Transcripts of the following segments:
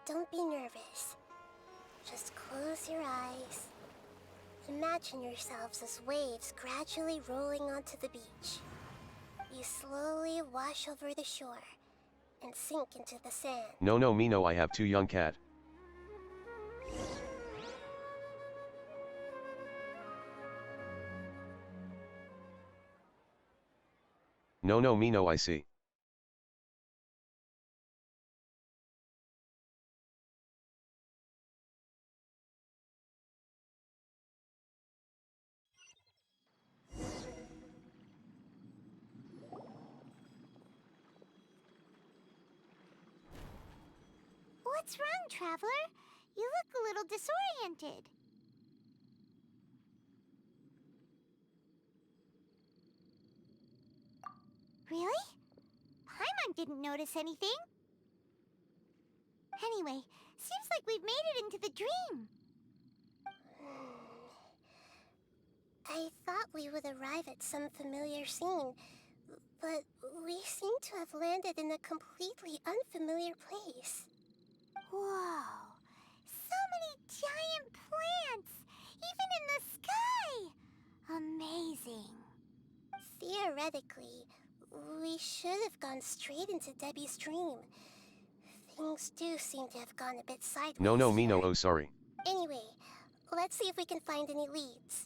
don't be nervous. Just close your eyes. Imagine yourselves as waves gradually rolling onto the beach. You slowly wash over the shore and sink into the sand. No, me no, I have too young cat. No, me no, I see. What's wrong, Traveler? You look a little disoriented. Really? Paimon didn't notice anything. Anyway, seems like we've made it into the dream. I thought we would arrive at some familiar scene, but we seem to have landed in a completely unfamiliar place. Whoa! So many giant plants! Even in the sky! Amazing. Theoretically, we should have gone straight into Debbie's dream. Things do seem to have gone a bit sideways. No, me no, here. oh sorry. Anyway, let's see if we can find any leads.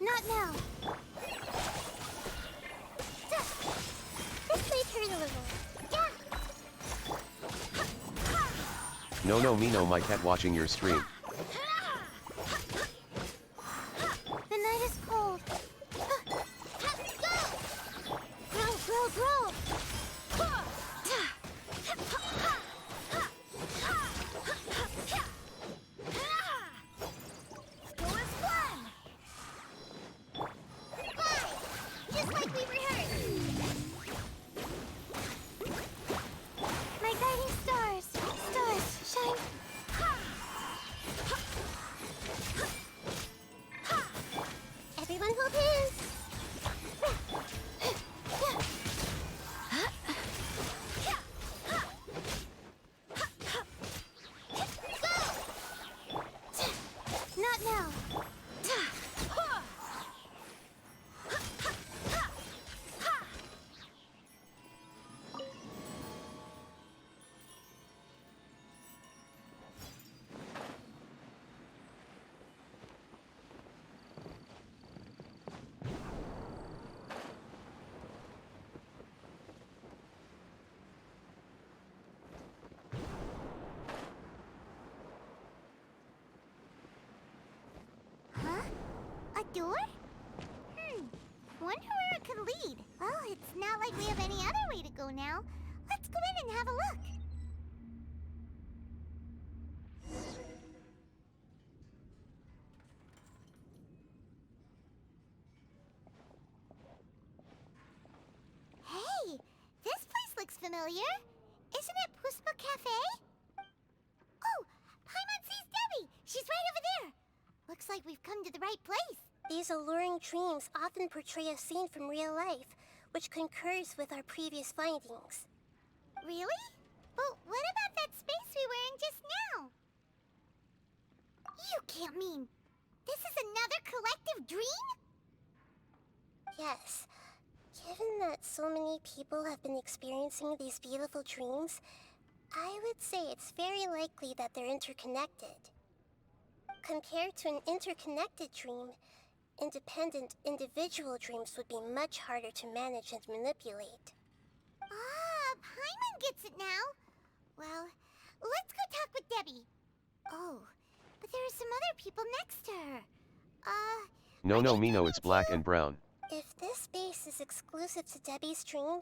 Not now. This might hurt a little. Yeah. No, me no, my cat watching your stream. The night is cold. Grow, grow. Go as one. Just like we rehearsed. My guiding stars. Stars, shine. Everyone hold hands. Not now. Huh? A door? Wonder where it could lead. Well, it's not like we have any other way to go now. Let's go in and have a look. Hey, this place looks familiar. Isn't it Puspa Cafe? Oh, Paimon sees Debbie. She's right over there. Looks like we've come to the right place. These alluring dreams often portray a scene from real life, which concurs with our previous findings. Really? But what about that space we were in just now? You can't mean this is another collective dream? Yes. Given that so many people have been experiencing these beautiful dreams, I would say it's very likely that they're interconnected. Compared to an interconnected dream, independent individual dreams would be much harder to manage and manipulate. Ah, Paimon gets it now. Well, let's go talk with Debbie. Oh, but there are some other people next to her. No, are no, they Mino, dreaming it's black too? and brown. If this space is exclusive to Debbie's dream,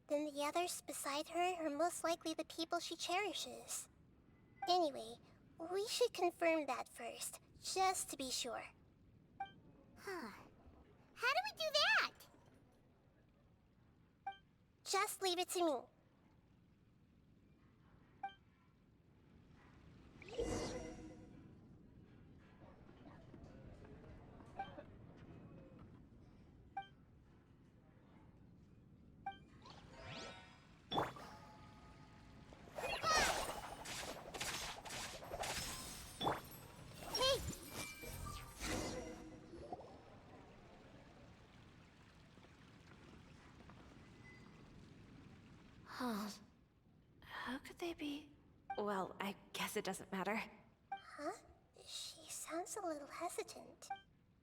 then the others beside her are most likely the people she cherishes. Anyway, we should confirm that first, just to be sure. Huh. How do we do that? Just leave it to me. Hey, Huh. How could they be? Well, I guess it doesn't matter. Huh? She sounds a little hesitant.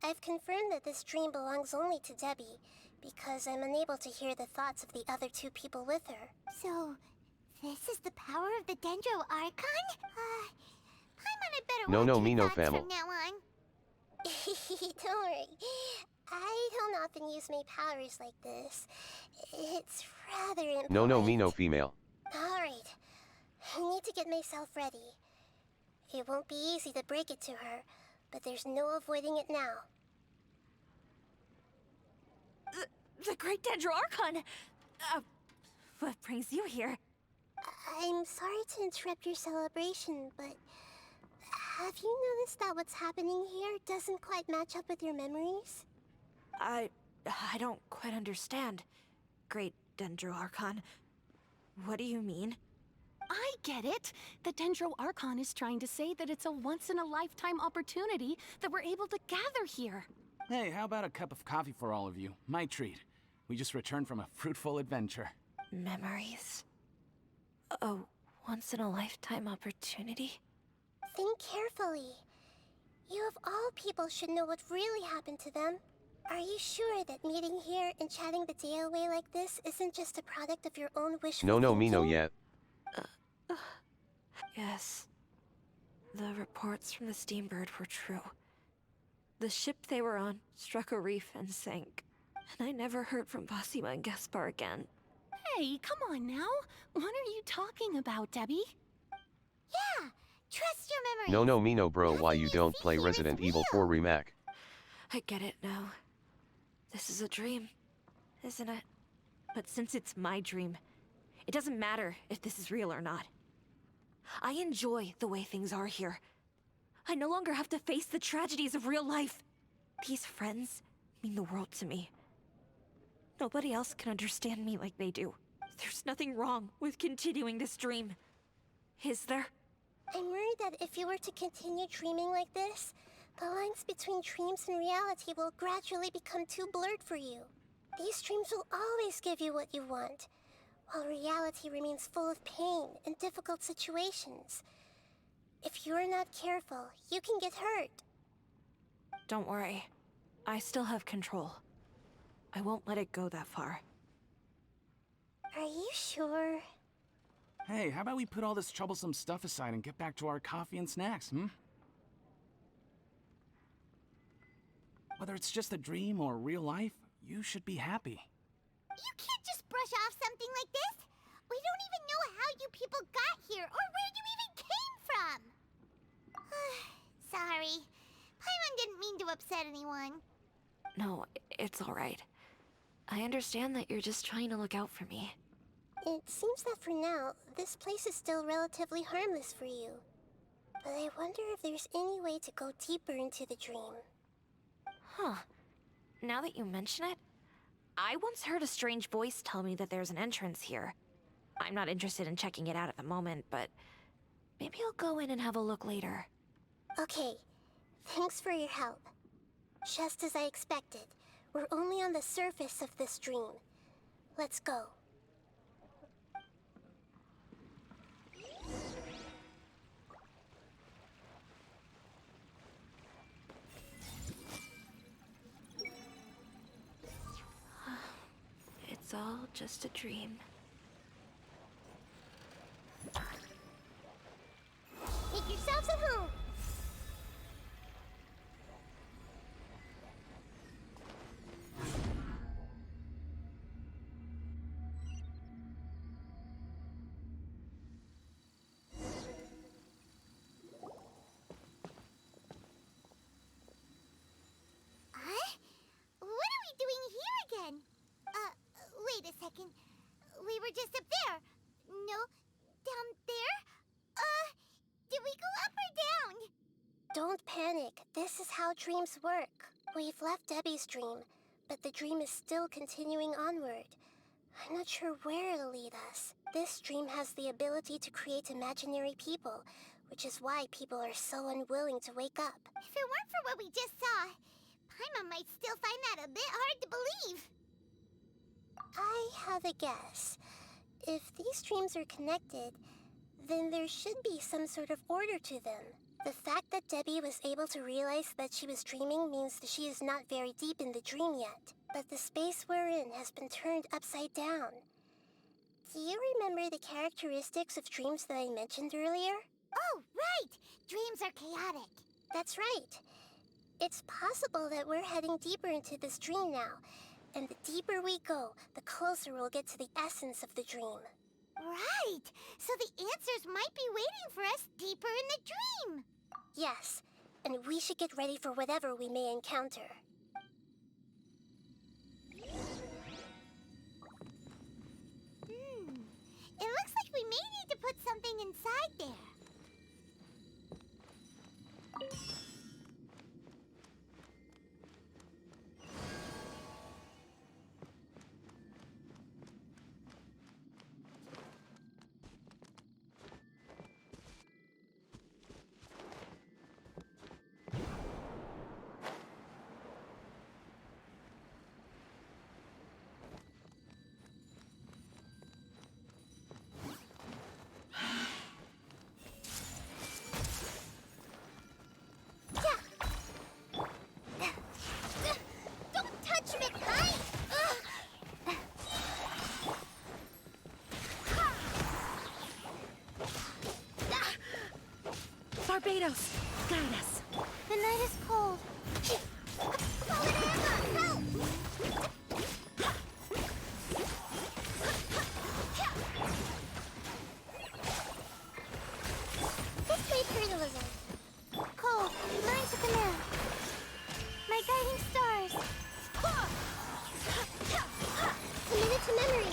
I've confirmed that this dream belongs only to Debbie, because I'm unable to hear the thoughts of the other two people with her. so this is the power of the Dendro Archon? Paimon had better No, watch no, her me no thoughts famo. from now on. Don't worry. I don't often use my powers like this. It's rather important. No, no, me no female. Alright. I need to get myself ready. It won't be easy to break it to her, but there's no avoiding it now. The Great Dendro Archon! What brings you here? I'm sorry to interrupt your celebration, but have you noticed that what's happening here doesn't quite match up with your memories? I don't quite understand. Great Dendro Archon. What do you mean? I get it. The Dendro Archon is trying to say that it's a once-in-a-lifetime opportunity that we're able to gather here. Hey, how about a cup of coffee for all of you? My treat. We just returned from a fruitful adventure. Memories. A once-in-a-lifetime opportunity? Think carefully. You of all people should know what really happened to them. Are you sure that meeting here and chatting the day away like this isn't just a product of your own wishful No, no, me thinking? no yet. Yes. The reports from the Steambird were true. The ship they were on struck a reef and sank. And I never heard from Basima and Gaspar again. Hey, come on now. What are you talking about, Debbie? Yeah, trust your memories. No, no, me no, bro. Why Nothing you you don't see play here is Resident Evil real. 4 Remake? I get it now. This is a dream, isn't it? But since it's my dream, it doesn't matter if this is real or not. I enjoy the way things are here. I no longer have to face the tragedies of real life. These friends mean the world to me. Nobody else can understand me like they do. There's nothing wrong with continuing this dream. Is there? I'm worried that if you were to continue dreaming like this, the lines between dreams and reality will gradually become too blurred for you. These dreams will always give you what you want, while reality remains full of pain and difficult situations. If you're not careful, you can get hurt. Don't worry. I still have control. I won't let it go that far. Are you sure? Hey, how about we put all this troublesome stuff aside and get back to our coffee and snacks, hmm? Whether it's just a dream or real life, you should be happy. You can't just brush off something like this. We don't even know how you people got here or where you even came from. Sorry. Paimon didn't mean to upset anyone. No, it's alright. I understand that you're just trying to look out for me. It seems that for now, this place is still relatively harmless for you. But I wonder if there's any way to go deeper into the dream. Huh. Now that you mention it, I once heard a strange voice tell me that there's an entrance here. I'm not interested in checking it out at the moment, but maybe I'll go in and have a look later. Okay, thanks for your help. Just as I expected, we're only on the surface of this dream. Let's go. It's all just a dream. Make yourselves at home. What are we doing here again? Wait a second. We were just up there. No, down there? Did we go up or down? Don't panic. This is how dreams work. We've left Debbie's dream, but the dream is still continuing onward. I'm not sure where it'll lead us. This dream has the ability to create imaginary people, which is why people are so unwilling to wake up. If it weren't for what we just saw, Paimon might still find that a bit hard to believe. I have a guess. If these dreams are connected, then there should be some sort of order to them. The fact that Debbie was able to realize that she was dreaming means that she is not very deep in the dream yet. But the space we're in has been turned upside down. Do you remember the characteristics of dreams that I mentioned earlier? Oh, right! Dreams are chaotic. That's right. It's possible that we're heading deeper into this dream now. And the deeper we go, the closer we'll get to the essence of the dream. Right! So the answers might be waiting for us deeper in the dream. Yes, and we should get ready for whatever we may encounter. It looks like we may need to put something inside there. Barbados, guide us. The night is cold. Fallen hammer! Help! This way hurt a little. Cold, learn to command. My guiding stars. Commit it to memory.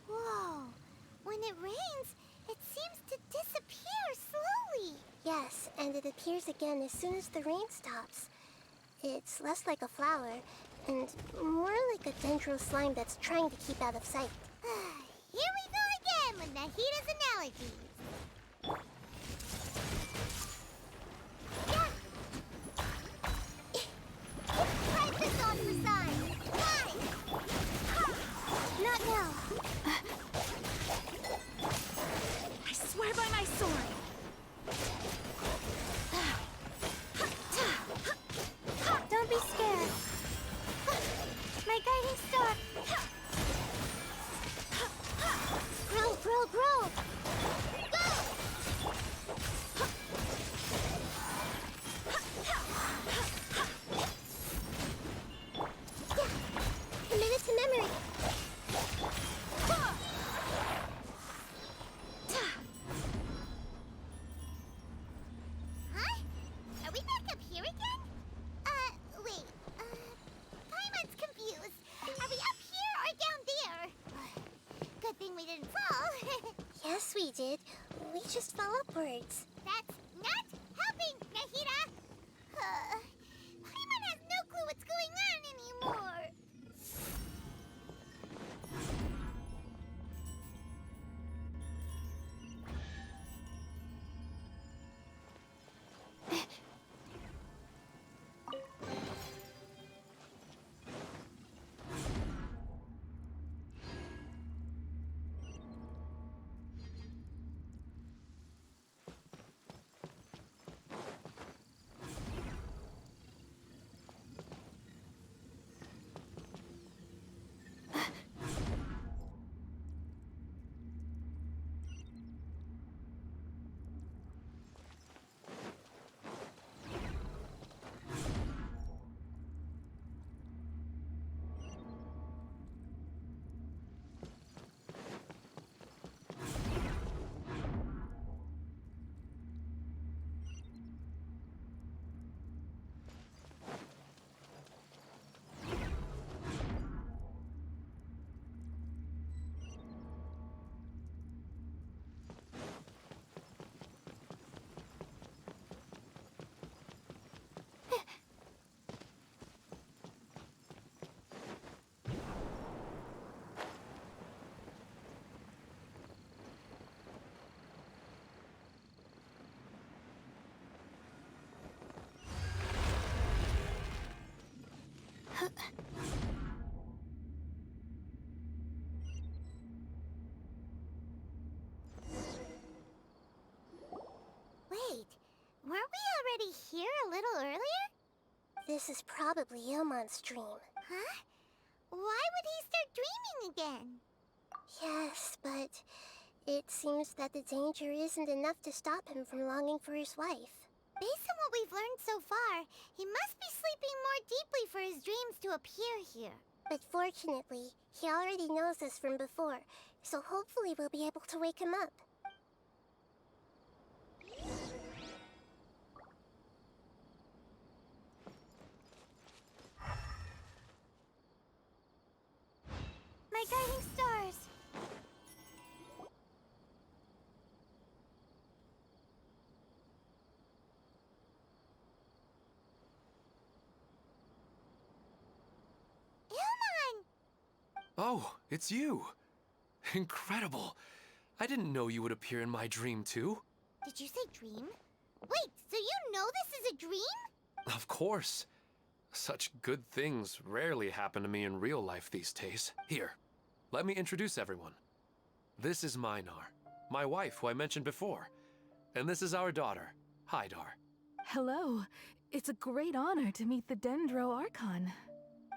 Whoa. When it rains, it seems to disappear slowly. Yes, and it appears again as soon as the rain stops. It's less like a flower, and more like a dendro slime that's trying to keep out of sight. Here we go again with Nahida's analogies. Try this on for size. Why? Not now. I swear by my sword. Don't be scared. My guiding star. Grow, grow, grow! did. We just fell upwards. That's not helping, Nahida! Paimon has no clue what's going on anymore! Wait, weren't we already here a little earlier? This is probably Ilmon's dream. Huh? Why would he start dreaming again? Yes, but it seems that the danger isn't enough to stop him from longing for his wife. Based on what we've learned so far, he must be sleeping more deeply for his dreams to appear here. But fortunately, he already knows this from before, so hopefully we'll be able to wake him up. My guiding stars! Ilmon! Oh, it's you! Incredible! I didn't know you would appear in my dream, too. Did you say dream? Wait, so you know this is a dream? Of course. Such good things rarely happen to me in real life these days. Here, let me introduce everyone. This is Minar, my wife who I mentioned before. And this is our daughter, Hydar. Hello. It's a great honor to meet the Dendro Archon.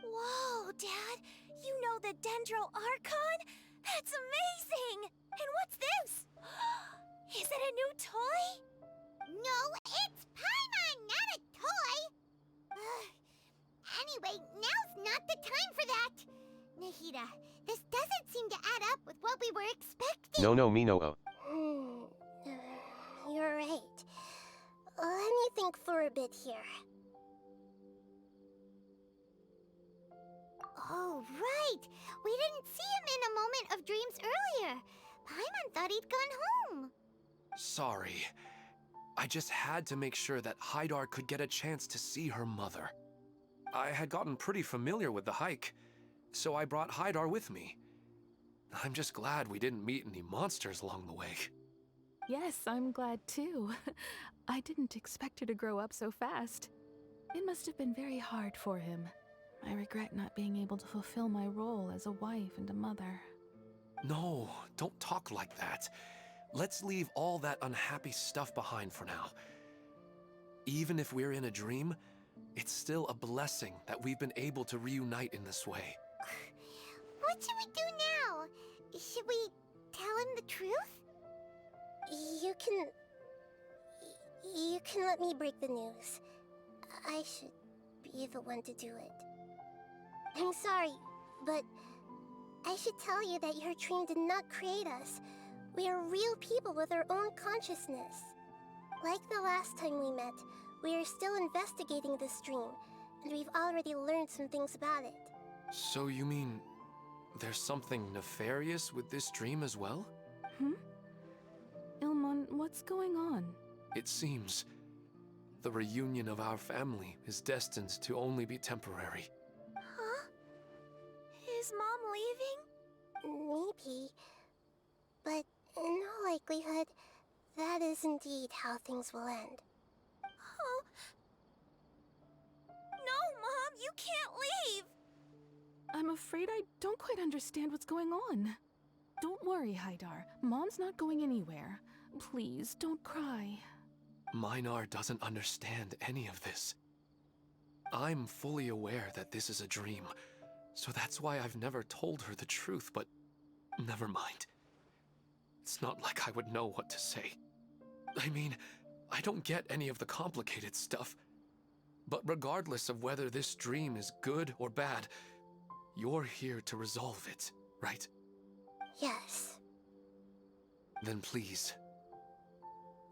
Whoa, Dad! You know the Dendro Archon? That's amazing! And what's this? Is it a new toy? No, it's Paimon, not a toy! Anyway, now's not the time for that! Nahida, this doesn't seem to add up with what we were expecting! No, me no. You're right. Let me think for a bit here. Oh, right! We didn't see him in a moment of dreams earlier. Paimon thought he'd gone home. Sorry. I just had to make sure that Hydar could get a chance to see her mother. I had gotten pretty familiar with the hike, so I brought Hydar with me. I'm just glad we didn't meet any monsters along the way. Yes, I'm glad too. I didn't expect her to grow up so fast. It must have been very hard for him. I regret not being able to fulfill my role as a wife and a mother. No, don't talk like that. Let's leave all that unhappy stuff behind for now. Even if we're in a dream, it's still a blessing that we've been able to reunite in this way. What should we do now? Should we tell him the truth? You can let me break the news. I should be the one to do it. I'm sorry, but I should tell you that your dream did not create us. We are real people with our own consciousness. Like the last time we met, we are still investigating this dream, and we've already learned some things about it. So you mean there's something nefarious with this dream as well? What's going on? It seems the reunion of our family is destined to only be temporary. Huh? Is Mom leaving? Maybe. But in all likelihood, that is indeed how things will end. Oh. No, Mom, you can't leave! I'm afraid I don't quite understand what's going on. Don't worry, Haidar. Mom's not going anywhere. Please, don't cry. Minar doesn't understand any of this. I'm fully aware that this is a dream, so that's why I've never told her the truth, but never mind. It's not like I would know what to say. I mean, I don't get any of the complicated stuff. But regardless of whether this dream is good or bad, you're here to resolve it, right? Yes. Then please,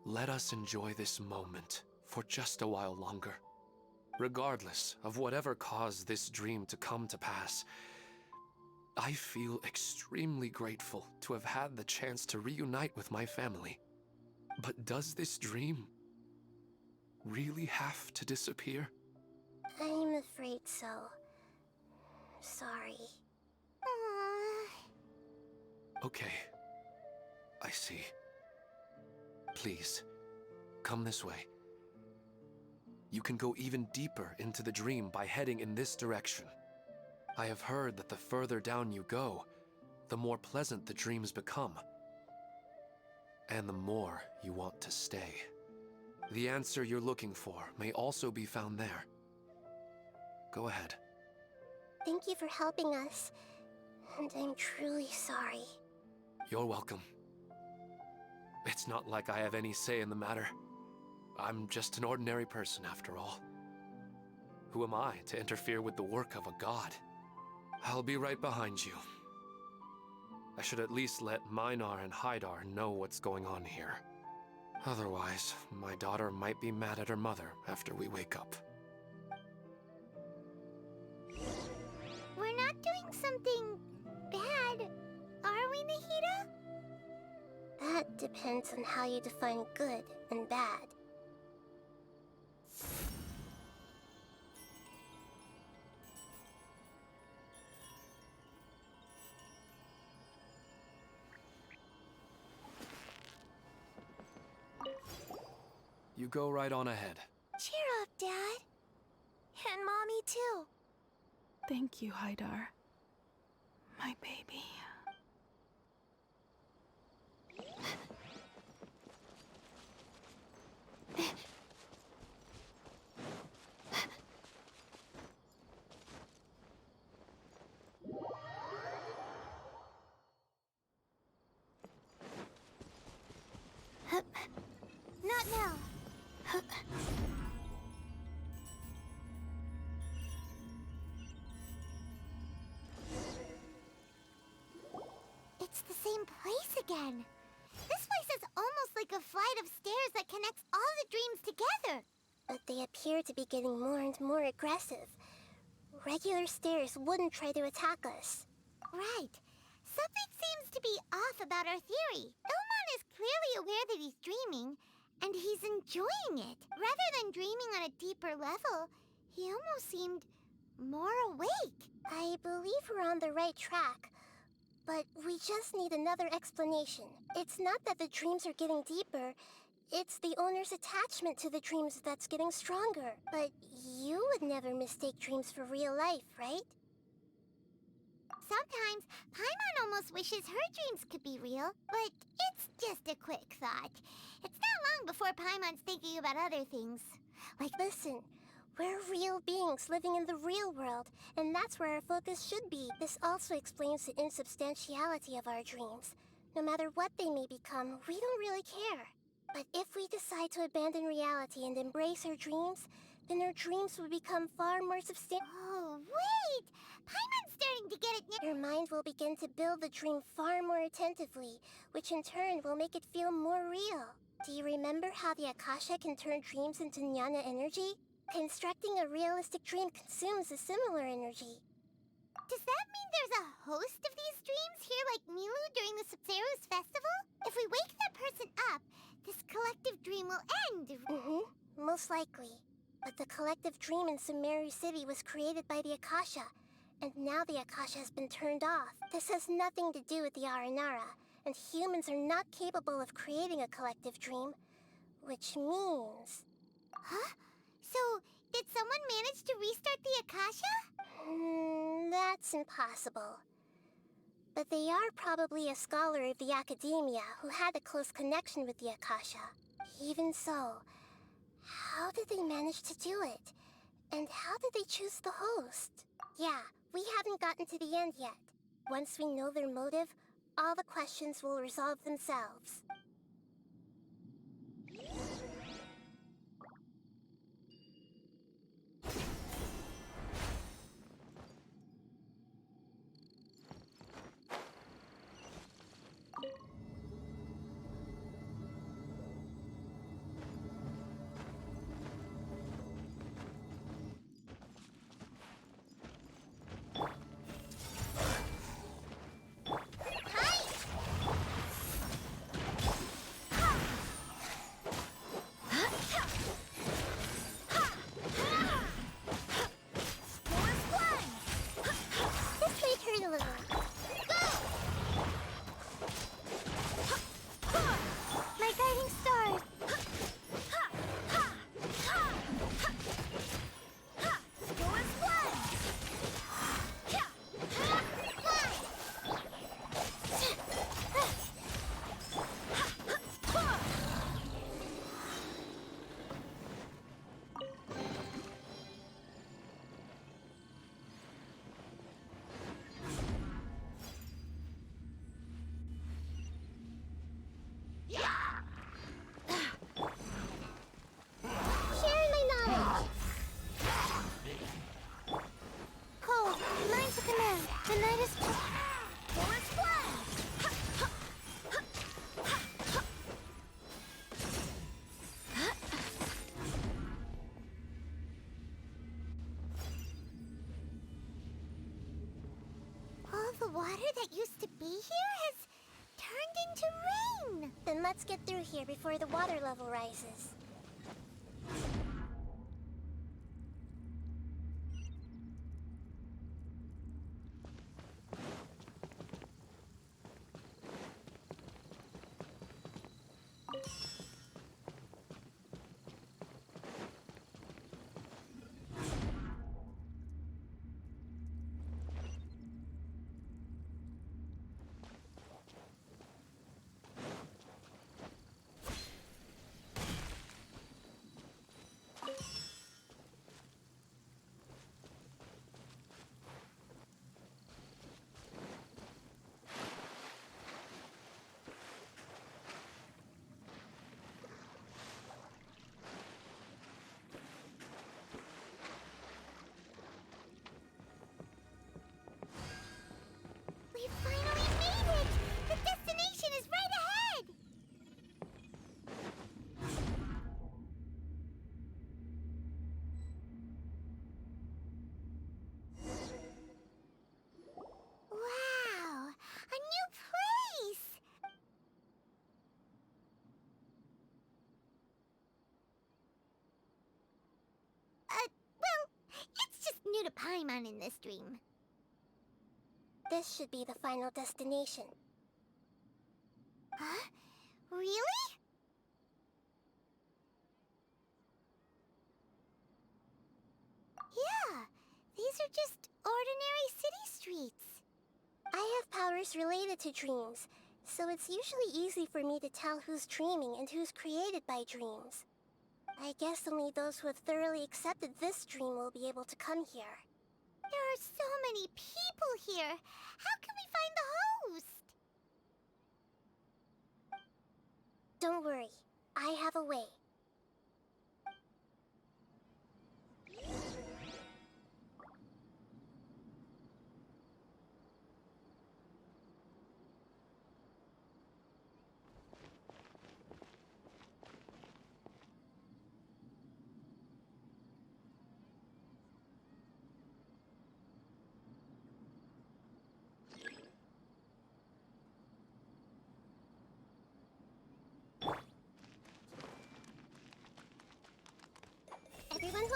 let us enjoy this moment for just a while longer. Regardless of whatever caused this dream to come to pass, I feel extremely grateful to have had the chance to reunite with my family. But does this dream really have to disappear? I'm afraid so. Sorry. Okay. I see. Please, come this way. You can go even deeper into the dream by heading in this direction. I have heard that the further down you go, the more pleasant the dreams become. And the more you want to stay. The answer you're looking for may also be found there. Go ahead. Thank you for helping us. And I'm truly sorry. You're welcome. It's not like I have any say in the matter. I'm just an ordinary person after all. Who am I to interfere with the work of a god? I'll be right behind you. I should at least let Minar and Haidar know what's going on here. Otherwise, my daughter might be mad at her mother after we wake up. We're not doing something bad, are we, Nahida? That depends on how you define good and bad. You go right on ahead. Cheer up, Dad. And Mommy, too. Thank you, Haidar. My baby. Not now. It's the same place again. This place is almost like a flight of stairs that connects all the dreams together. But they appear to be getting more and more aggressive. Regular stairs wouldn't try to attack us. Right. Something seems to be off about our theory. Ilman is clearly aware that he's dreaming, and he's enjoying it. Rather than dreaming on a deeper level, he almost seemed more awake. I believe we're on the right track, but we just need another explanation. It's not that the dreams are getting deeper, it's the owner's attachment to the dreams that's getting stronger. But you would never mistake dreams for real life, right? Sometimes, Paimon almost wishes her dreams could be real, but it's just a quick thought. It's not long before Paimon's thinking about other things. Listen, we're real beings living in the real world, and that's where our focus should be. This also explains the insubstantiality of our dreams. No matter what they may become, we don't really care. But if we decide to abandon reality and embrace our dreams, then our dreams will become far more substantial. Oh, wait! Paimon's starting to get it now. Your mind will begin to build the dream far more attentively, which in turn will make it feel more real. Do you remember how the Akasha can turn dreams into jnana energy? Constructing a realistic dream consumes a similar energy. Does that mean there's a host of these dreams here like Milu during the Sabzeruz festival? If we wake that person up, this collective dream will end. Mm-hmm. Most likely. But the collective dream in Sumeru City was created by the Akasha, and now the Akasha has been turned off. This has nothing to do with the Aranara, and humans are not capable of creating a collective dream, which means... Huh? So, did someone manage to restart the Akasha? That's impossible. But they are probably a scholar of the Academia who had a close connection with the Akasha. Even so, how did they manage to do it? And how did they choose the host? Yeah, we haven't gotten to the end yet. Once we know their motive, all the questions will resolve themselves. This may hurt a little. My guiding stars. Sharing my knowledge. Cold, mine to command. The night is... All the water that used to be here has turned into rain. Then let's get through here before the water level rises. We finally made it! The destination is right ahead! Wow! A new place! Well, it's just new to Paimon in this dream. This should be the final destination. Huh? Really? Yeah, these are just ordinary city streets. I have powers related to dreams, so it's usually easy for me to tell who's dreaming and who's created by dreams. I guess only those who have thoroughly accepted this dream will be able to come here. There are so many people here. How can we find the host? Don't worry. I have a way.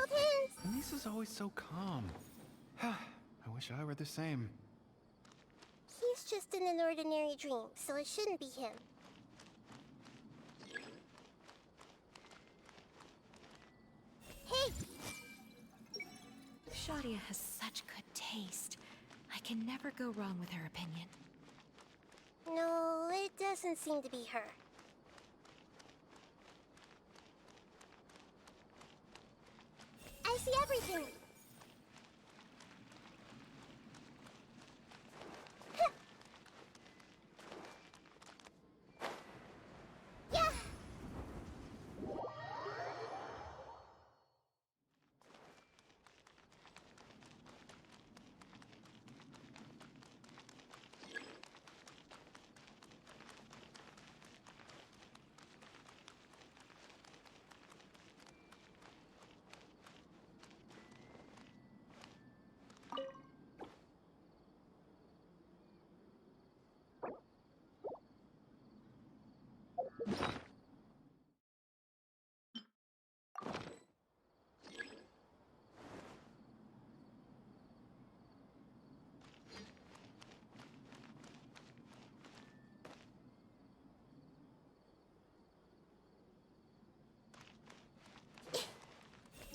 Hold hands! Lisa's always so calm. I wish I were the same. He's just in an ordinary dream, so it shouldn't be him. Hey! Shadia has such good taste. I can never go wrong with her opinion. No, it doesn't seem to be her. I see everything! Yeah!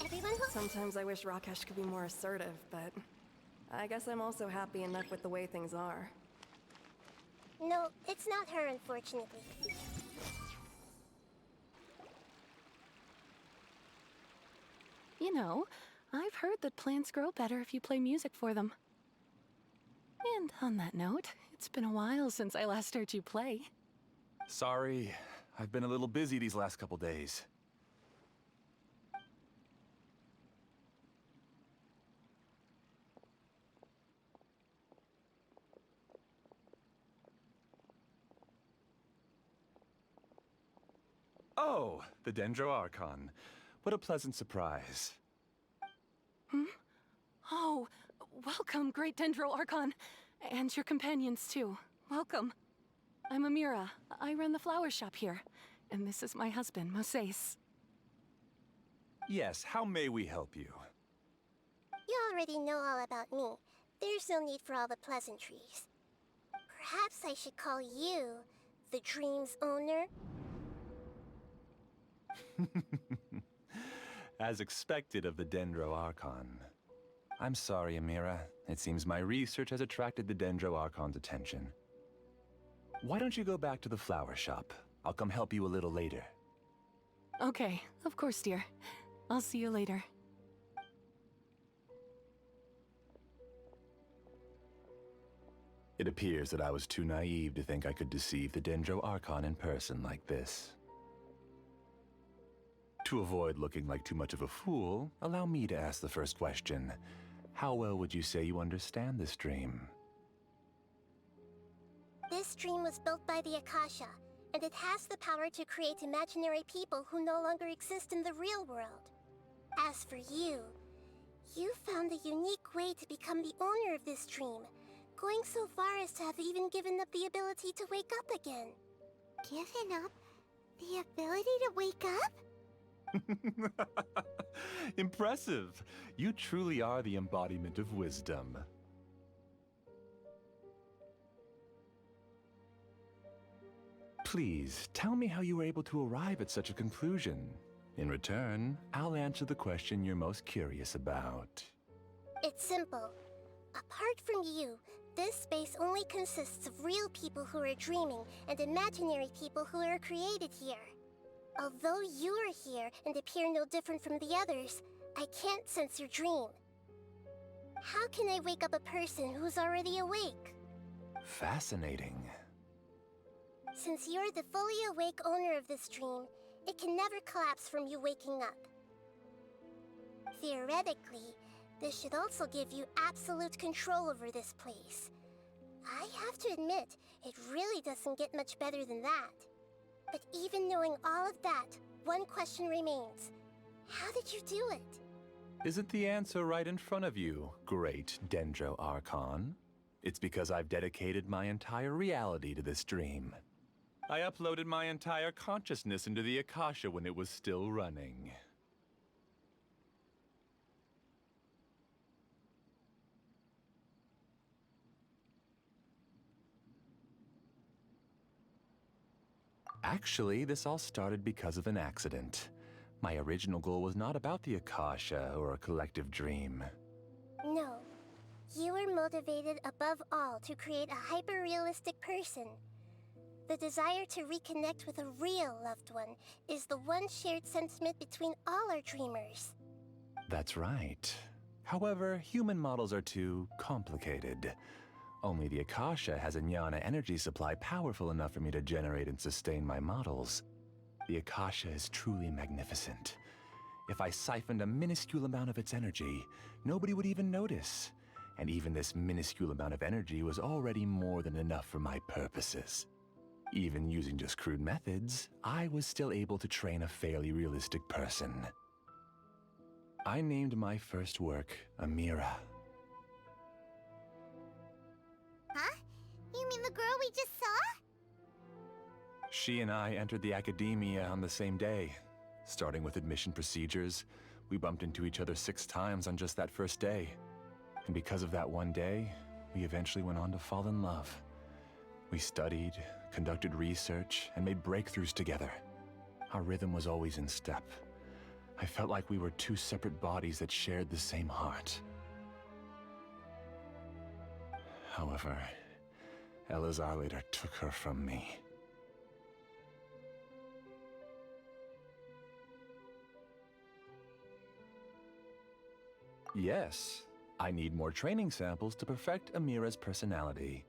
Everyone who... Sometimes I wish Rakesh could be more assertive, but I guess I'm also happy enough with the way things are. No, it's not her, unfortunately. You know, I've heard that plants grow better if you play music for them. And on that note, it's been a while since I last heard you play. Sorry, I've been a little busy these last couple days. Oh, the Dendro Archon. What a pleasant surprise. Oh, welcome, Great Dendro Archon. And your companions, too. Welcome. I'm Amira. I run the flower shop here. And this is my husband, Moses. Yes, how may we help you? You already know all about me. There's no need for all the pleasantries. Perhaps I should call you the dream's owner? As expected of the Dendro Archon. I'm sorry, Amira. It seems my research has attracted the Dendro Archon's attention. Why don't you go back to the flower shop? I'll come help you a little later. Okay, of course, dear. I'll see you later. It appears that I was too naive to think I could deceive the Dendro Archon in person like this. To avoid looking like too much of a fool, allow me to ask the first question. How well would you say you understand this dream? This dream was built by the Akasha, and it has the power to create imaginary people who no longer exist in the real world. As for you, you found a unique way to become the owner of this dream, going so far as to have even given up the ability to wake up again. Given up the ability to wake up? Impressive! You truly are the embodiment of wisdom. Please, tell me how you were able to arrive at such a conclusion. In return, I'll answer the question you're most curious about. It's simple. Apart from you, this space only consists of real people who are dreaming and imaginary people who are created here. Although you are here and appear no different from the others, I can't sense your dream. How can I wake up a person who's already awake? Fascinating. Since you're the fully awake owner of this dream, it can never collapse from you waking up. Theoretically, this should also give you absolute control over this place. I have to admit, it really doesn't get much better than that. But even knowing all of that, one question remains. How did you do it? Isn't the answer right in front of you, great Dendro Archon? It's because I've dedicated my entire reality to this dream. I uploaded my entire consciousness into the Akasha when it was still running. Actually, this all started because of an accident. My original goal was not about the Akasha or a collective dream. No. You were motivated above all to create a hyper-realistic person. The desire to reconnect with a real loved one is the one shared sentiment between all our dreamers. That's right. However, human models are too complicated. Only the Akasha has a jnana energy supply powerful enough for me to generate and sustain my models. The Akasha is truly magnificent. If I siphoned a minuscule amount of its energy, nobody would even notice. And even this minuscule amount of energy was already more than enough for my purposes. Even using just crude methods, I was still able to train a fairly realistic person. I named my first work Amira. Huh? You mean the girl we just saw? She and I entered the academia on the same day. Starting with admission procedures, we bumped into each other 6 times on just that first day. And because of that one day, we eventually went on to fall in love. We studied, conducted research, and made breakthroughs together. Our rhythm was always in step. I felt like we were 2 separate bodies that shared the same heart. However, Elazar later took her from me. Yes, I need more training samples to perfect Amira's personality.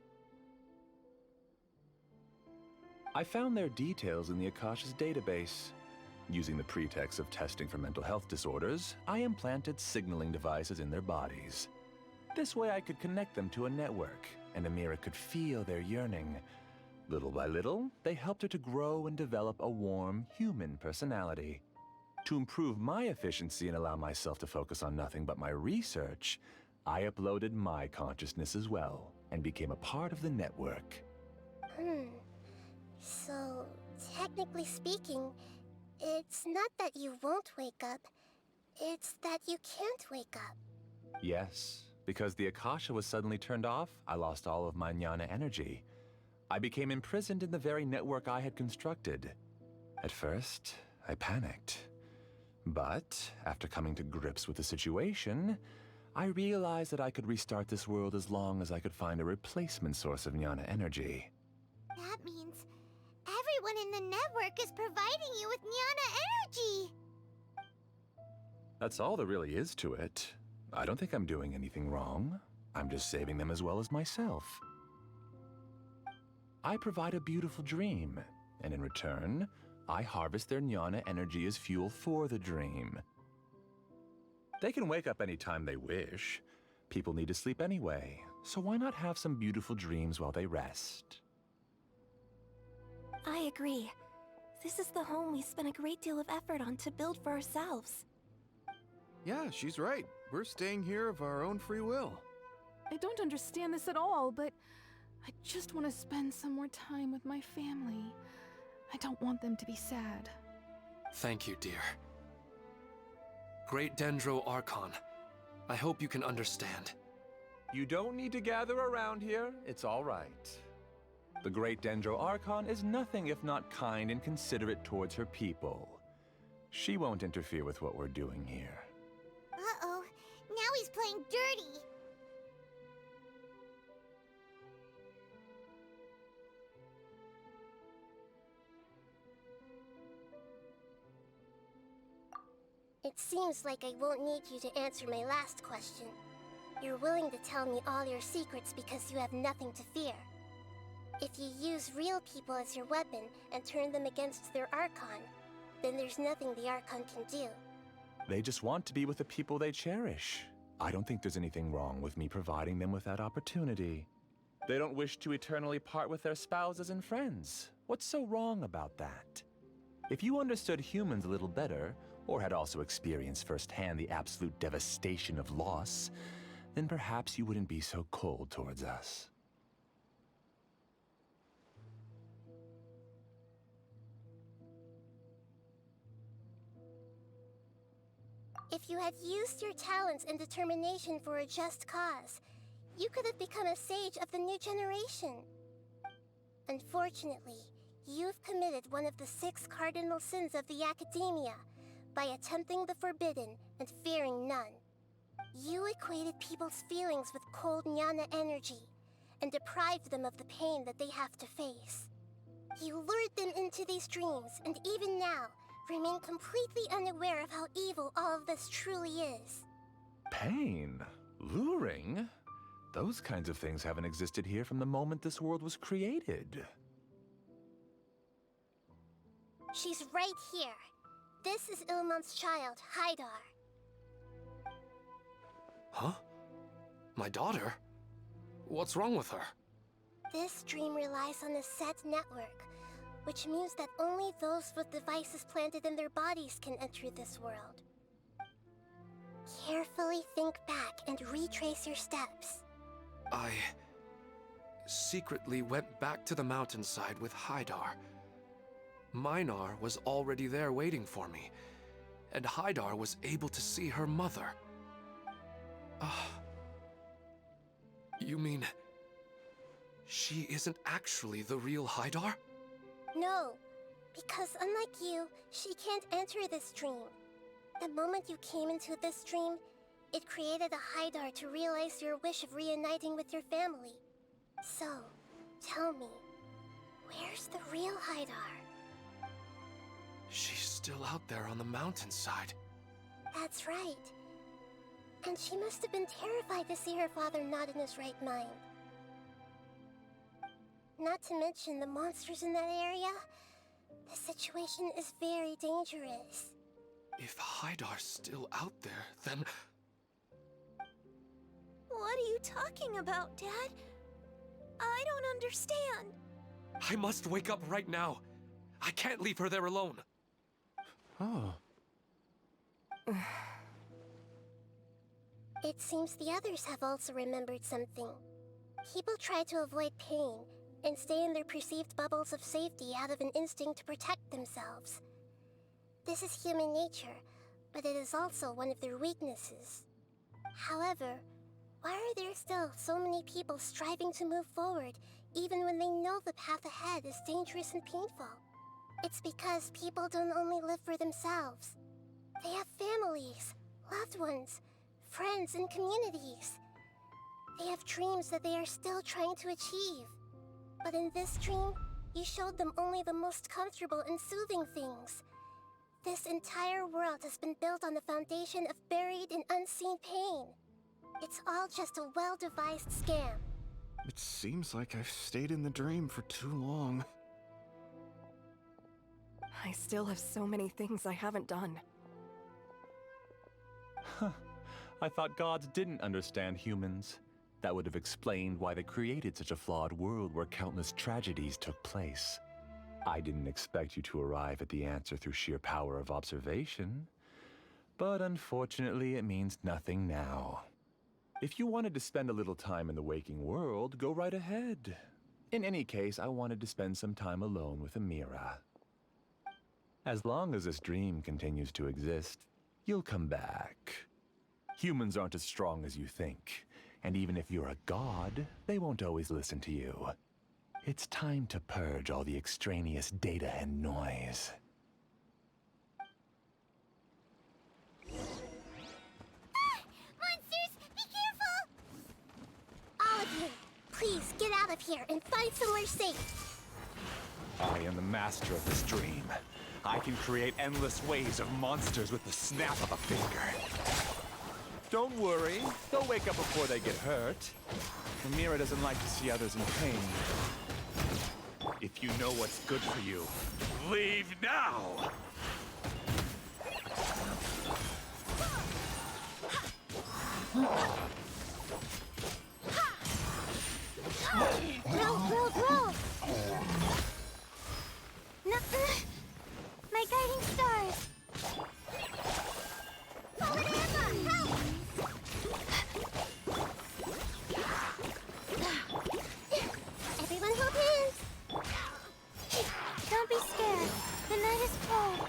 I found their details in the Akasha's database. Using the pretext of testing for mental health disorders, I implanted signaling devices in their bodies. This way I could connect them to a network, and Amira could feel their yearning. Little by little, they helped her to grow and develop a warm, human personality. To improve my efficiency and allow myself to focus on nothing but my research, I uploaded my consciousness as well, and became a part of the network. So, technically speaking, it's not that you won't wake up, it's that you can't wake up. Yes, because the Akasha was suddenly turned off, I lost all of my jnana energy. I became imprisoned in the very network I had constructed. At first, I panicked. But, after coming to grips with the situation, I realized that I could restart this world as long as I could find a replacement source of jnana energy. That means everyone in the network is providing you with jnana energy! That's all there really is to it. I don't think I'm doing anything wrong. I'm just saving them as well as myself. I provide a beautiful dream, and in return, I harvest their jnana energy as fuel for the dream. They can wake up any time they wish. People need to sleep anyway, so why not have some beautiful dreams while they rest? I agree. This is the home we spent a great deal of effort on to build for ourselves. Yeah, she's right. We're staying here of our own free will. I don't understand this at all, but I just want to spend some more time with my family. I don't want them to be sad. Thank you, dear. Great Dendro Archon, I hope you can understand. You don't need to gather around here. It's all right. The Great Dendro Archon is nothing if not kind and considerate towards her people. She won't interfere with what we're doing here. Uh-oh, now he's playing dirty! It seems like I won't need you to answer my last question. You're willing to tell me all your secrets because you have nothing to fear. If you use real people as your weapon and turn them against their Archon, then there's nothing the Archon can do. They just want to be with the people they cherish. I don't think there's anything wrong with me providing them with that opportunity. They don't wish to eternally part with their spouses and friends. What's so wrong about that? If you understood humans a little better, or had also experienced firsthand the absolute devastation of loss, then perhaps you wouldn't be so cold towards us. If you had used your talents and determination for a just cause, you could have become a sage of the new generation. Unfortunately, You've committed one of the 6 cardinal sins of the Academia by attempting the forbidden and fearing none. You equated people's feelings with cold Jnana energy and deprived them of the pain that they have to face. You lured them into these dreams, and even now, remain completely unaware of how evil all of this truly is. Pain? Luring? Those kinds of things haven't existed here from the moment this world was created. She's right here. This is Ilmon's child, Haidar. Huh? My daughter? What's wrong with her? This dream relies on a set network, which means that only those with devices planted in their bodies can enter this world. Carefully think back and retrace your steps. I secretly went back to the mountainside with Haidar. Minar was already there waiting for me, and Haidar was able to see her mother. You mean she isn't actually the real Haidar? No, because unlike you, she can't enter this dream. The moment you came into this dream, it created a Haidar to realize your wish of reuniting with your family. So, tell me, where's the real Haidar? She's still out there on the mountainside. That's right. And she must have been terrified to see her father not in his right mind. Not to mention the monsters in that area. The situation is very dangerous. If Haidar's still out there, then... What are you talking about, Dad? I don't understand. I must wake up right now. I can't leave her there alone. Oh. It seems the others have also remembered something. People try to avoid pain and stay in their perceived bubbles of safety out of an instinct to protect themselves. This is human nature, but it is also one of their weaknesses. However, why are there still so many people striving to move forward even when they know the path ahead is dangerous and painful? It's because people don't only live for themselves. They have families, loved ones, friends, and communities. They have dreams that they are still trying to achieve. But in this dream, you showed them only the most comfortable and soothing things. This entire world has been built on the foundation of buried and unseen pain. It's all just a well-devised scam. It seems like I've stayed in the dream for too long. I still have so many things I haven't done. Huh. I thought gods didn't understand humans. That would have explained why they created such a flawed world where countless tragedies took place. I didn't expect you to arrive at the answer through sheer power of observation. But unfortunately, it means nothing now. If you wanted to spend a little time in the waking world, go right ahead. In any case, I wanted to spend some time alone with Amira. As long as this dream continues to exist, you'll come back. Humans aren't as strong as you think. And even if you're a god, they won't always listen to you. It's time to purge all the extraneous data and noise. Monsters, be careful! All of you, please get out of here and find somewhere safe. I am the master of this dream. I can create endless waves of monsters with the snap of a finger. Don't worry, they'll wake up before they get hurt. Amira doesn't like to see others in pain. If you know what's good for you, leave now! Roll! No, my guiding stars! Help! Everyone hold hands! Don't be scared. The night is cold.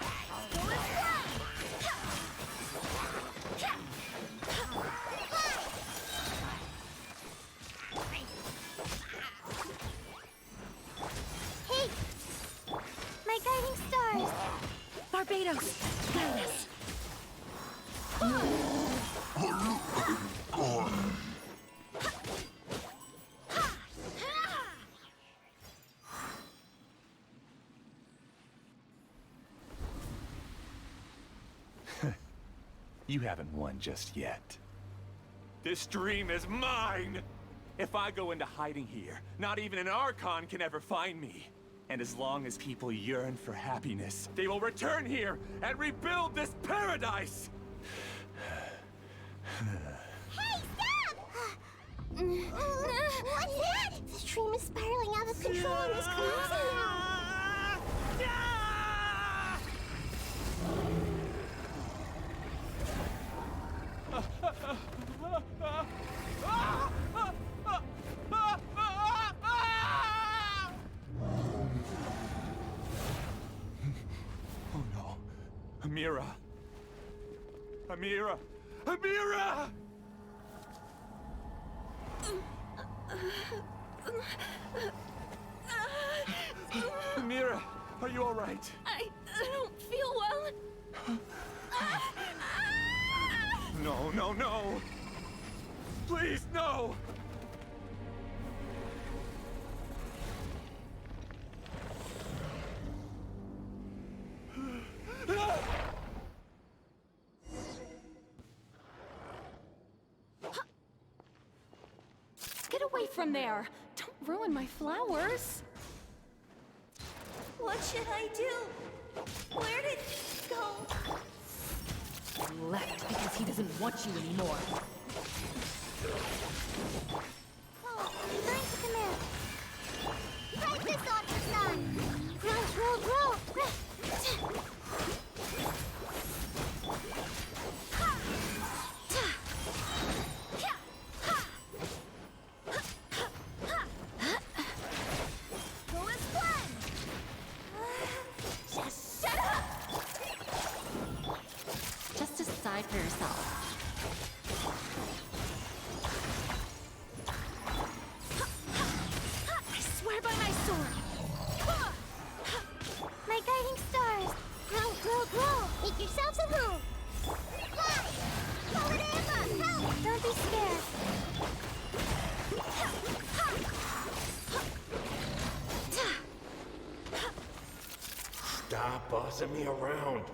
You haven't won just yet. This dream is mine! If I go into hiding here, not even an Archon can ever find me. And as long as people yearn for happiness, they will return here and rebuild this paradise! Hey, stop! What's that? This dream is spiraling out of control and is collapsing now. Oh no. Amira. Amira! Amira! Amira, are you all right? I don't feel well. No, no, no! Please, no! Get away from there! Don't ruin my flowers! What should I do? Where did he go? He left because he doesn't want you anymore. Oh, learn to command. Write this on the sun. Grow. Who is one? Just shut up! Just decide for yourself. I swear by my sword! My guiding stars! Grow! Make yourselves at home! Fly! Call it Emma! Help! Don't be scared! Stop bossing me around.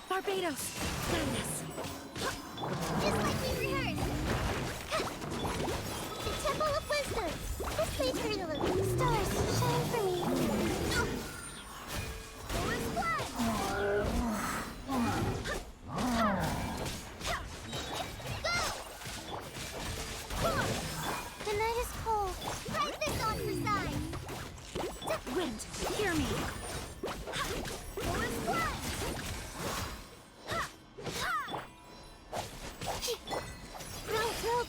Barbados! Goodness! Just like we rehearsed! The Temple of Wisdom! This way, Turtle. Stars, shine for me! Who is blood? Go! The night is cold. Write this on for size! Wind, hear me! Who is blood?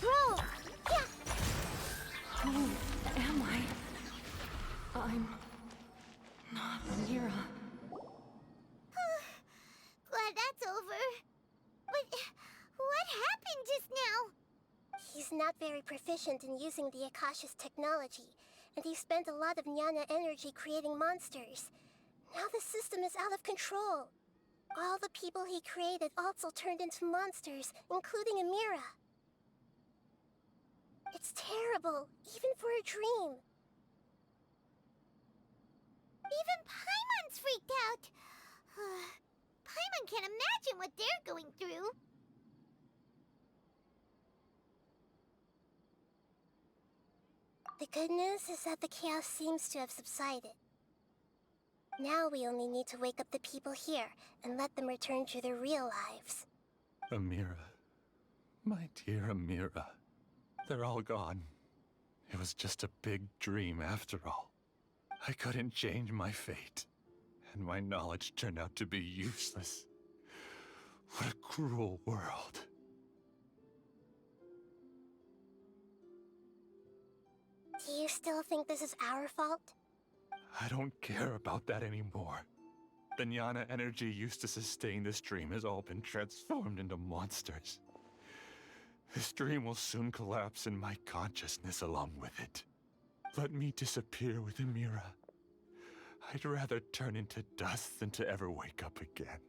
Grow! Yeah! Who am I? I'm not Amira. Glad that's over. But what happened just now? He's not very proficient in using the Akasha's technology, and he spent a lot of Jnana energy creating monsters. Now the system is out of control. All the people he created also turned into monsters, including Amira. It's terrible, even for a dream. Even Paimon's freaked out. Paimon can't imagine what they're going through. The good news is that the chaos seems to have subsided. Now we only need to wake up the people here and let them return to their real lives. Amira. My dear Amira. They're all gone. It was just a big dream after all. I couldn't change my fate, and my knowledge turned out to be useless. What a cruel world. Do you still think this is our fault? I don't care about that anymore. The Jnana energy used to sustain this dream has all been transformed into monsters. This dream will soon collapse and my consciousness along with it. Let me disappear with Amira. I'd rather turn into dust than to ever wake up again.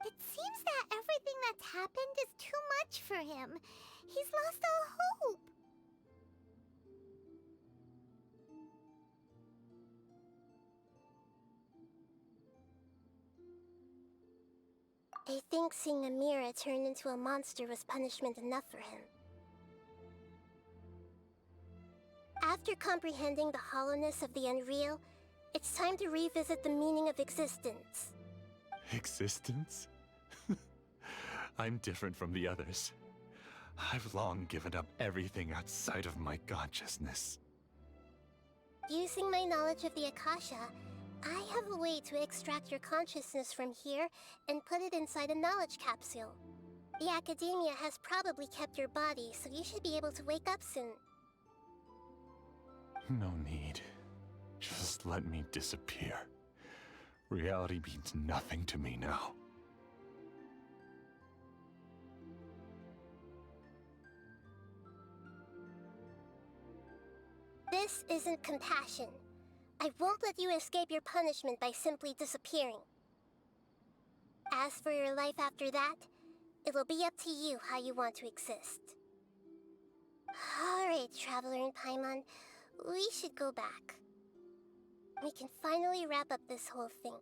It seems that everything that's happened is too much for him. He's lost all hope. I think seeing Amira turn into a monster was punishment enough for him. After comprehending the hollowness of the unreal, it's time to revisit the meaning of existence. Existence? I'm different from the others. I've long given up everything outside of my consciousness. Using my knowledge of the Akasha, I have a way to extract your consciousness from here and put it inside a knowledge capsule. The Academia has probably kept your body, so you should be able to wake up soon. No need. Just let me disappear. Reality means nothing to me now. This isn't compassion. I won't let you escape your punishment by simply disappearing. As for your life after that, it'll be up to you how you want to exist. Alright, Traveler in Paimon, we should go back. We can finally wrap up this whole thing.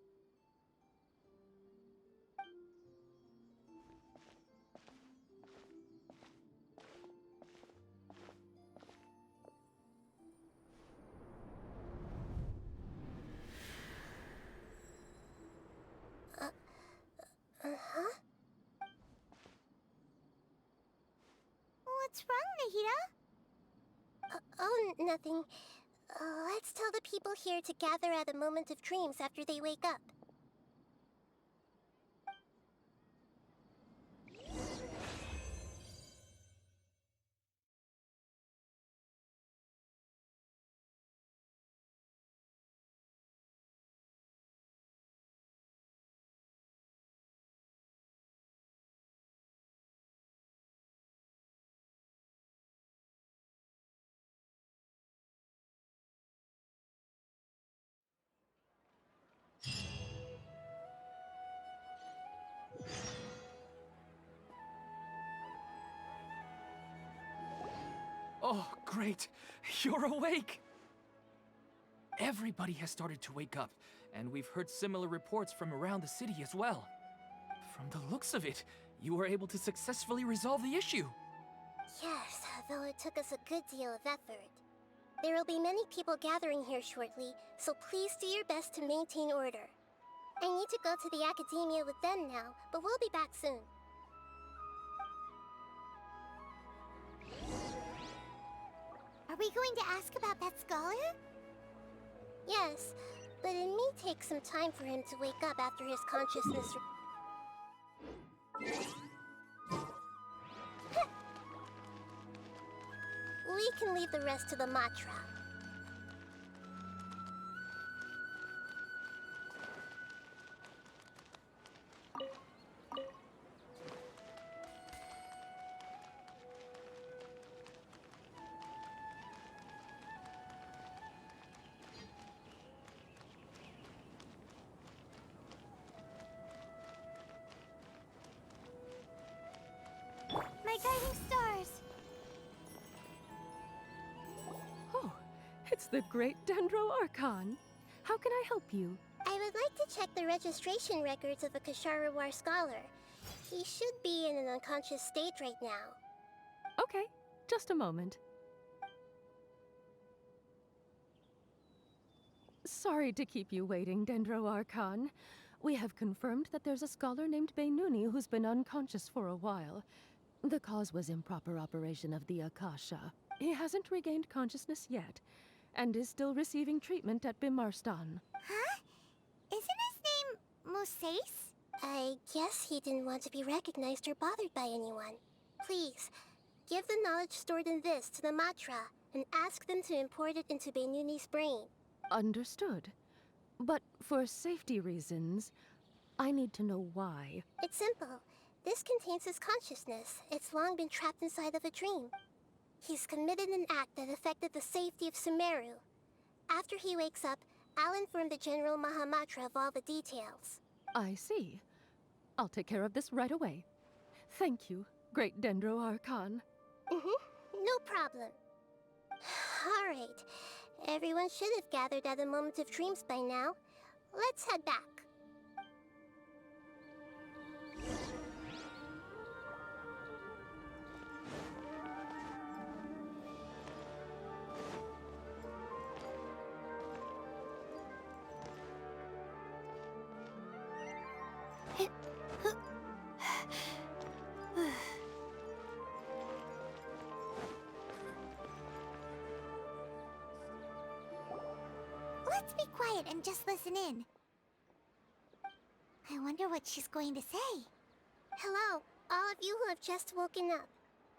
Uh-huh? What's wrong, Nahida? Oh, nothing. Let's tell the people here to gather at a moment of dreams after they wake up. Oh, great. You're awake! Everybody has started to wake up, and we've heard similar reports from around the city as well. From the looks of it, you were able to successfully resolve the issue. Yes, though it took us a good deal of effort. There will be many people gathering here shortly, so please do your best to maintain order. I need to go to the Academia with them now, but we'll be back soon. Are we going to ask about that scholar? Yes, but it may take some time for him to wake up after his consciousness... We can leave the rest to the Matra. My guiding stars. Oh, it's the great Dendro Archon. How can I help you? I would like to check the registration records of a Kasharawar scholar. He should be in an unconscious state right now. Okay, just a moment. Sorry to keep you waiting, Dendro Archon. We have confirmed that there's a scholar named Beinuni who's been unconscious for a while. The cause was improper operation of the Akasha. He hasn't regained consciousness yet, and is still receiving treatment at Bimarstan. Huh? Isn't his name Musace? I guess he didn't want to be recognized or bothered by anyone. Please, give the knowledge stored in this to the Matra, and ask them to import it into Beinuni's brain. Understood. But for safety reasons, I need to know why. It's simple. This contains his consciousness. It's long been trapped inside of a dream. He's committed an act that affected the safety of Sumeru. After he wakes up, I'll inform the General Mahamatra of all the details. I see. I'll take care of this right away. Thank you, Great Dendro Archon. No problem. Alright. Everyone should have gathered at the Moment of Dreams by now. Let's head back. Let's be quiet and just listen in. I wonder what she's going to say. Hello, all of you who have just woken up.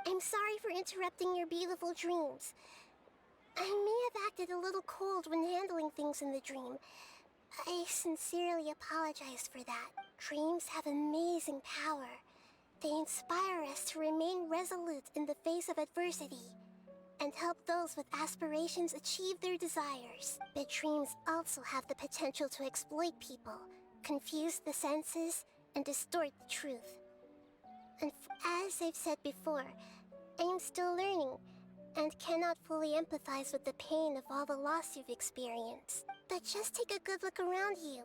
I'm sorry for interrupting your beautiful dreams. I may have acted a little cold when handling things in the dream. I sincerely apologize for that. Dreams have amazing power. They inspire us to remain resolute in the face of adversity and help those with aspirations achieve their desires. But dreams also have the potential to exploit people, confuse the senses, and distort the truth. And as I've said before, I am still learning and cannot fully empathize with the pain of all the loss you've experienced. But just take a good look around you,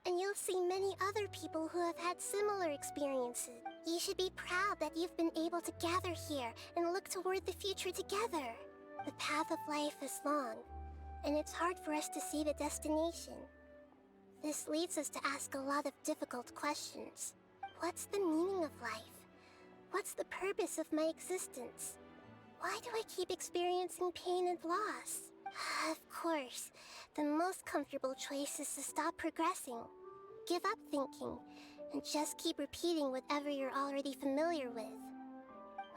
and you'll see many other people who have had similar experiences. You should be proud that you've been able to gather here and look toward the future together. The path of life is long, and it's hard for us to see the destination. This leads us to ask a lot of difficult questions. What's the meaning of life? What's the purpose of my existence? Why do I keep experiencing pain and loss? Of course, the most comfortable choice is to stop progressing. Give up thinking, and just keep repeating whatever you're already familiar with.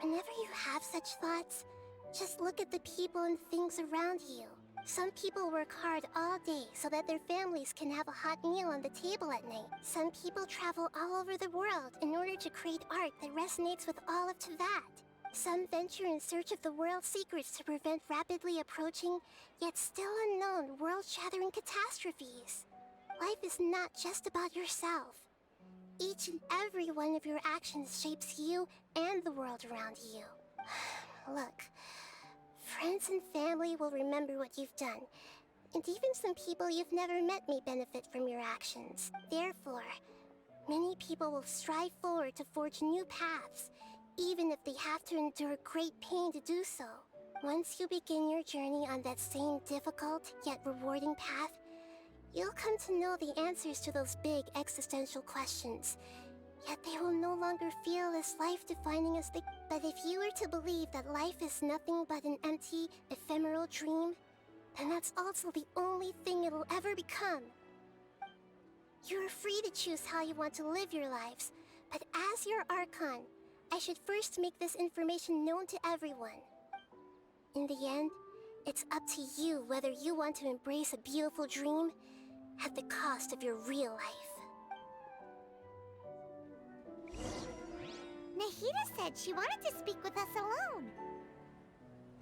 Whenever you have such thoughts, just look at the people and things around you. Some people work hard all day so that their families can have a hot meal on the table at night. Some people travel all over the world in order to create art that resonates with all of Teyvat. Some venture in search of the world's secrets to prevent rapidly approaching, yet still unknown, world-shattering catastrophes. Life is not just about yourself. Each and every one of your actions shapes you and the world around you. Look, friends and family will remember what you've done, and even some people you've never met may benefit from your actions. Therefore, many people will strive forward to forge new paths, even if they have to endure great pain to do so. Once you begin your journey on that same difficult yet rewarding path, you'll come to know the answers to those big existential questions. Yet they will no longer feel as life-defining as they... But if you were to believe that life is nothing but an empty, ephemeral dream, then that's also the only thing it'll ever become. You are free to choose how you want to live your lives, but as your Archon, I should first make this information known to everyone. In the end, it's up to you whether you want to embrace a beautiful dream at the cost of your real life. Nahida said she wanted to speak with us alone.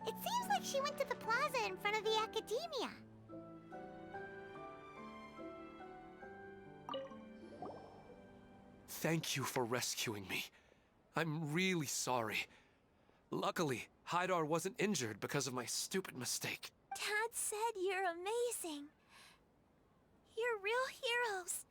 It seems like she went to the plaza in front of the academia. Thank you for rescuing me. I'm really sorry. Luckily, Haidar wasn't injured because of my stupid mistake. Dad said you're amazing. You're real heroes.